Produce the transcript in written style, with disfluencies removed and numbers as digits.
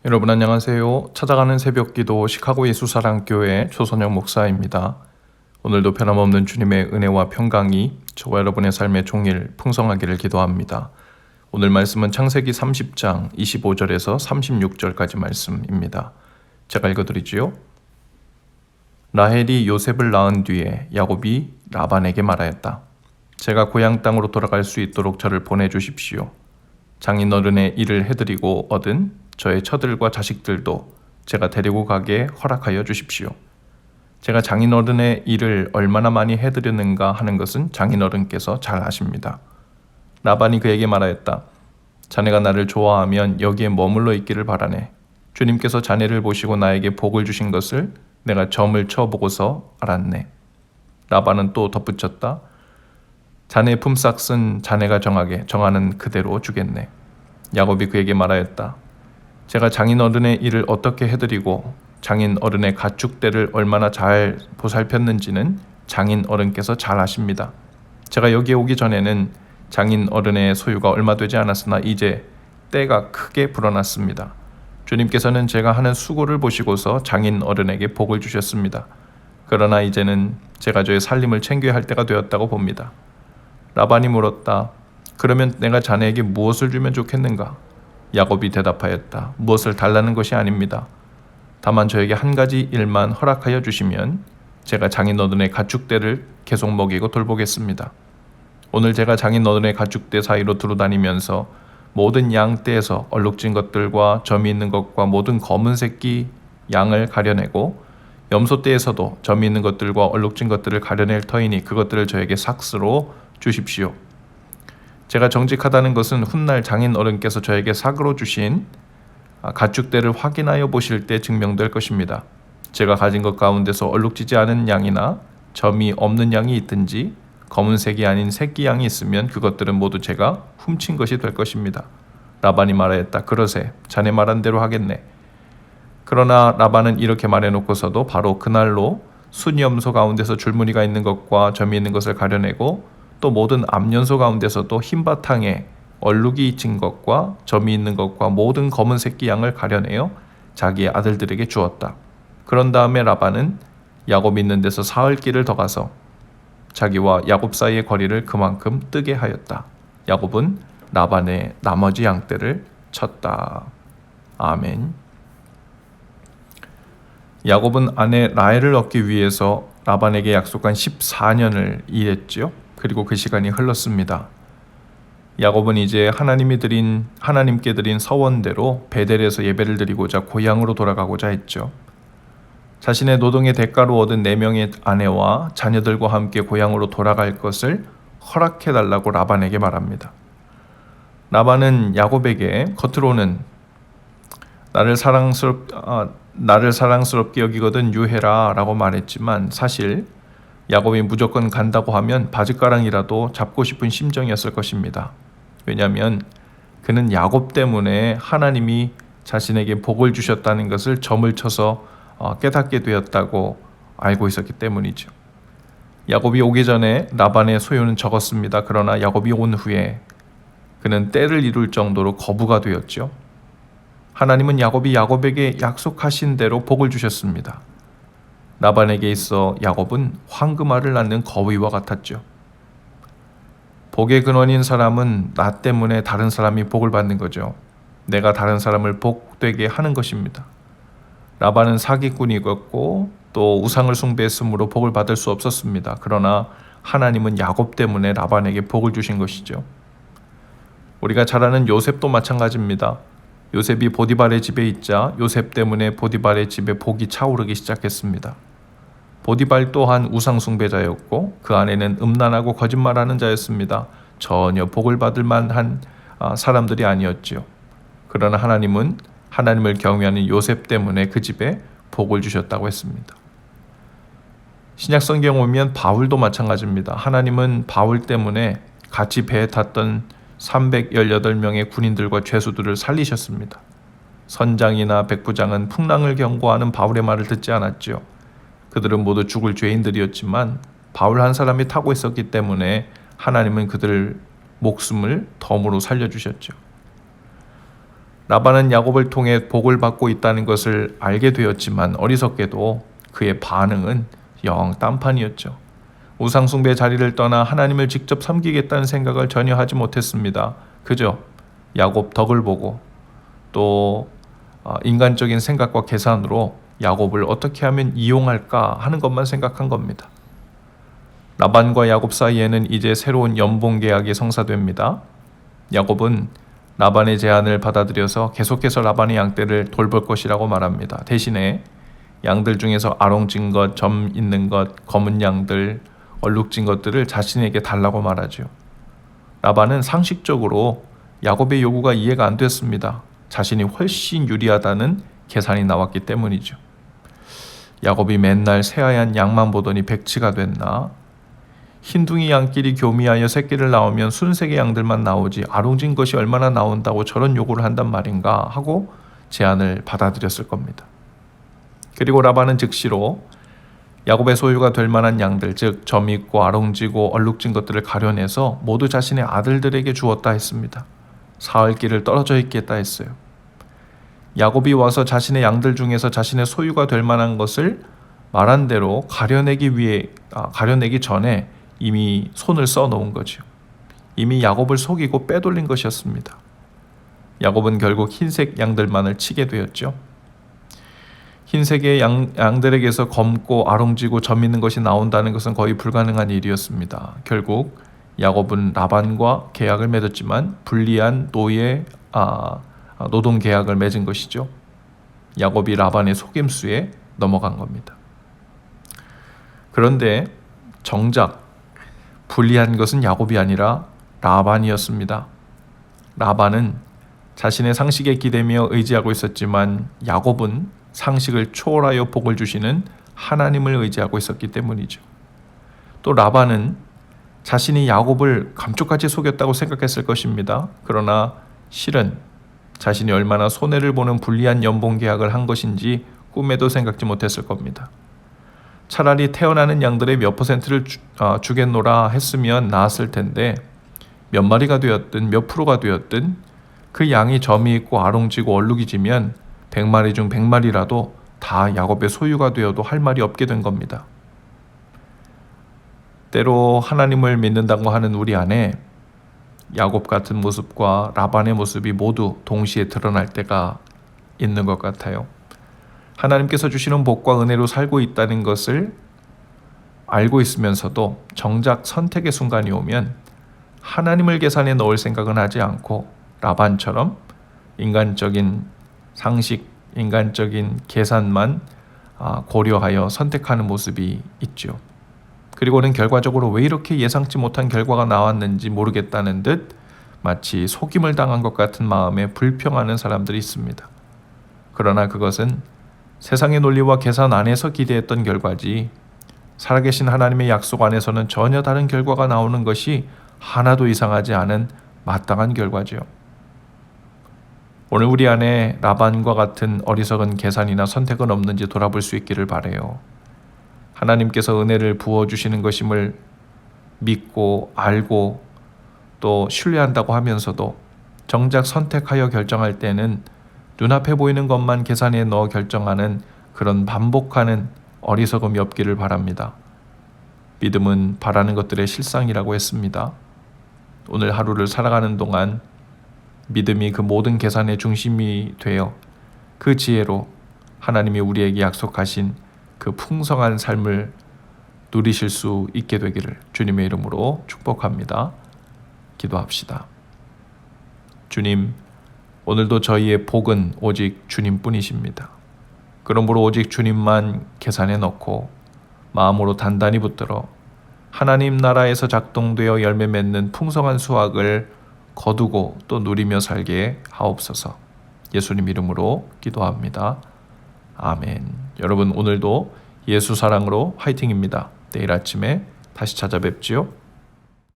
여러분 안녕하세요. 찾아가는 새벽기도 시카고 예수사랑교회 조선영 목사입니다. 오늘도 변함없는 주님의 은혜와 평강이 저와 여러분의 삶의 종일 풍성하기를 기도합니다. 오늘 말씀은 창세기 30장 25절에서 36절까지 말씀입니다. 제가 읽어드리지요. 라헬이 요셉을 낳은 뒤에 야곱이 라반에게 말하였다. 제가 고향 땅으로 돌아갈 수 있도록 저를 보내주십시오. 장인어른의 일을 해드리고 얻은 저의 처들과 자식들도 제가 데리고 가게 허락하여 주십시오. 제가 장인어른의 일을 얼마나 많이 해드렸는가 하는 것은 장인어른께서 잘 아십니다. 라반이 그에게 말하였다. 자네가 나를 좋아하면 여기에 머물러 있기를 바라네. 주님께서 자네를 보시고 나에게 복을 주신 것을 내가 점을 쳐보고서 알았네. 라반은 또 덧붙였다. 자네의 품삯은 자네가 정하는 그대로 주겠네. 야곱이 그에게 말하였다. 제가 장인어른의 일을 어떻게 해드리고 장인어른의 가축대를 얼마나 잘 보살폈는지는 장인어른께서 잘 아십니다. 제가 여기에 오기 전에는 장인어른의 소유가 얼마 되지 않았으나 이제 때가 크게 불어났습니다. 주님께서는 제가 하는 수고를 보시고서 장인어른에게 복을 주셨습니다. 그러나 이제는 제가 저의 살림을 챙겨야 할 때가 되었다고 봅니다. 라반이 물었다. 그러면 내가 자네에게 무엇을 주면 좋겠는가? 야곱이 대답하였다. 무엇을 달라는 것이 아닙니다. 다만 저에게 한 가지 일만 허락하여 주시면 제가 장인어른의 가축대를 계속 먹이고 돌보겠습니다. 오늘 제가 장인어른의 가축대 사이로 두루다니면서 모든 양떼에서 얼룩진 것들과 점이 있는 것과 모든 검은 새끼 양을 가려내고 염소떼에서도 점이 있는 것들과 얼룩진 것들을 가려낼 터이니 그것들을 저에게 삭스로 주십시오. 제가 정직하다는 것은 훗날 장인어른께서 저에게 삭으로 주신 가축대를 확인하여 보실 때 증명될 것입니다. 제가 가진 것 가운데서 얼룩지지 않은 양이나 점이 없는 양이 있든지 검은색이 아닌 새끼 양이 있으면 그것들은 모두 제가 훔친 것이 될 것입니다. 라반이 말하였다. 그러세. 자네 말한 대로 하겠네. 그러나 라반은 이렇게 말해놓고서도 바로 그날로 순염소 가운데서 줄무늬가 있는 것과 점이 있는 것을 가려내고 또 모든 암연소 가운데서도 흰 바탕에 얼룩이 진 것과 점이 있는 것과 모든 검은 새끼 양을 가려내어 자기의 아들들에게 주었다. 그런 다음에 라반은 야곱 있는 데서 사흘 길을 더 가서 자기와 야곱 사이의 거리를 그만큼 뜨게 하였다. 야곱은 라반의 나머지 양떼를 쳤다. 아멘. 야곱은 아내 라헬을 얻기 위해서 라반에게 약속한 14년을 일했지요. 그리고 그 시간이 흘렀습니다. 야곱은 이제 하나님께 드린 서원대로 베델에서 예배를 드리고자 고향으로 돌아가고자 했죠. 자신의 노동의 대가로 얻은 4명의 아내와 자녀들과 함께 고향으로 돌아갈 것을 허락해달라고 라반에게 말합니다. 라반은 야곱에게 겉으로는 나를 사랑스럽게 여기거든 유해라 라고 말했지만 사실 야곱이 무조건 간다고 하면 바짓가랑이라도 잡고 싶은 심정이었을 것입니다. 왜냐하면 그는 야곱 때문에 하나님이 자신에게 복을 주셨다는 것을 점을 쳐서 깨닫게 되었다고 알고 있었기 때문이죠. 야곱이 오기 전에 라반의 소유는 적었습니다. 그러나 야곱이 온 후에 그는 때를 이룰 정도로 거부가 되었죠. 하나님은 야곱에게 약속하신 대로 복을 주셨습니다. 라반에게 있어 야곱은 황금알을 낳는 거위와 같았죠. 복의 근원인 사람은 나 때문에 다른 사람이 복을 받는 거죠. 내가 다른 사람을 복되게 하는 것입니다. 라반은 사기꾼이었고 또 우상을 숭배했으므로 복을 받을 수 없었습니다. 그러나 하나님은 야곱 때문에 라반에게 복을 주신 것이죠. 우리가 잘 아는 요셉도 마찬가지입니다. 요셉이 보디발의 집에 있자 요셉 때문에 보디발의 집에 복이 차오르기 시작했습니다. 보디발 또한 우상 숭배자였고 그 아내는 음란하고 거짓말하는 자였습니다. 전혀 복을 받을 만한 사람들이 아니었지요. 그러나 하나님은 하나님을 경외하는 요셉 때문에 그 집에 복을 주셨다고 했습니다. 신약 성경 오면 바울도 마찬가지입니다. 하나님은 바울 때문에 같이 배에 탔던 318명의 군인들과 죄수들을 살리셨습니다. 선장이나 백부장은 풍랑을 경고하는 바울의 말을 듣지 않았지요. 그들은 모두 죽을 죄인들이었지만 바울 한 사람이 타고 있었기 때문에 하나님은 그들 목숨을 덤으로 살려주셨죠. 라반은 야곱을 통해 복을 받고 있다는 것을 알게 되었지만 어리석게도 그의 반응은 영 딴판이었죠. 우상숭배 자리를 떠나 하나님을 직접 섬기겠다는 생각을 전혀 하지 못했습니다. 그저 야곱 덕을 보고 또 인간적인 생각과 계산으로 야곱을 어떻게 하면 이용할까 하는 것만 생각한 겁니다. 라반과 야곱 사이에는 이제 새로운 연봉 계약이 성사됩니다. 야곱은 라반의 제안을 받아들여서 계속해서 라반의 양떼를 돌볼 것이라고 말합니다. 대신에 양들 중에서 아롱진 것, 점 있는 것, 검은 양들, 얼룩진 것들을 자신에게 달라고 말하죠. 라반은 상식적으로 야곱의 요구가 이해가 안 됐습니다. 자신이 훨씬 유리하다는 계산이 나왔기 때문이죠. 야곱이 맨날 새하얀 양만 보더니 백치가 됐나? 흰둥이 양끼리 교미하여 새끼를 낳으면 순색의 양들만 나오지 아롱진 것이 얼마나 나온다고 저런 요구를 한단 말인가 하고 제안을 받아들였을 겁니다. 그리고 라반은 즉시로 야곱의 소유가 될 만한 양들, 즉 점 있고 아롱지고 얼룩진 것들을 가려내서 모두 자신의 아들들에게 주었다 했습니다. 사흘길을 떨어져 있겠다 했어요. 야곱이 와서 자신의 양들 중에서 자신의 소유가 될 만한 것을 말한 대로 가려내기 전에 이미 손을 써놓은 거죠. 이미 야곱을 속이고 빼돌린 것이었습니다. 야곱은 결국 흰색 양들만을 치게 되었죠. 흰색의 양들에게서 검고 아롱지고 점 있는 것이 나온다는 것은 거의 불가능한 일이었습니다. 결국 야곱은 라반과 계약을 맺었지만 불리한 노동 계약을 맺은 것이죠. 야곱이 라반의 속임수에 넘어간 겁니다. 그런데 정작 불리한 것은 야곱이 아니라 라반이었습니다. 라반은 자신의 상식에 기대며 의지하고 있었지만 야곱은 상식을 초월하여 복을 주시는 하나님을 의지하고 있었기 때문이죠. 또 라반은 자신이 야곱을 감쪽같이 속였다고 생각했을 것입니다. 그러나 실은 자신이 얼마나 손해를 보는 불리한 연봉 계약을 한 것인지 꿈에도 생각지 못했을 겁니다. 차라리 태어나는 양들의 몇 퍼센트를 주겠노라 했으면 나았을 텐데 몇 마리가 되었든 몇 프로가 되었든 그 양이 점이 있고 아롱지고 얼룩이 지면 100마리 중 100마리라도 다 야곱의 소유가 되어도 할 말이 없게 된 겁니다. 때로 하나님을 믿는다고 하는 우리 안에 야곱 같은 모습과 라반의 모습이 모두 동시에 드러날 때가 있는 것 같아요. 하나님께서 주시는 복과 은혜로 살고 있다는 것을 알고 있으면서도 정작 선택의 순간이 오면 하나님을 계산에 넣을 생각은 하지 않고 라반처럼 인간적인 상식, 인간적인 계산만 고려하여 선택하는 모습이 있죠. 그리고는 결과적으로 왜 이렇게 예상치 못한 결과가 나왔는지 모르겠다는 듯 마치 속임을 당한 것 같은 마음에 불평하는 사람들이 있습니다. 그러나 그것은 세상의 논리와 계산 안에서 기대했던 결과지 살아계신 하나님의 약속 안에서는 전혀 다른 결과가 나오는 것이 하나도 이상하지 않은 마땅한 결과죠. 오늘 우리 안에 라반과 같은 어리석은 계산이나 선택은 없는지 돌아볼 수 있기를 바라요. 하나님께서 은혜를 부어주시는 것임을 믿고 알고 또 신뢰한다고 하면서도 정작 선택하여 결정할 때는 눈앞에 보이는 것만 계산에 넣어 결정하는 그런 반복하는 어리석음이 없기를 바랍니다. 믿음은 바라는 것들의 실상이라고 했습니다. 오늘 하루를 살아가는 동안 믿음이 그 모든 계산의 중심이 되어 그 지혜로 하나님이 우리에게 약속하신 그 풍성한 삶을 누리실 수 있게 되기를 주님의 이름으로 축복합니다. 기도합시다. 주님, 오늘도 저희의 복은 오직 주님뿐이십니다. 그러므로 오직 주님만 계산에 넣고 마음으로 단단히 붙들어 하나님 나라에서 작동되어 열매 맺는 풍성한 수확을 거두고 또 누리며 살게 하옵소서. 예수님 이름으로 기도합니다. 아멘. 여러분 오늘도 예수 사랑으로 화이팅입니다. 내일 아침에 다시 찾아뵙지요.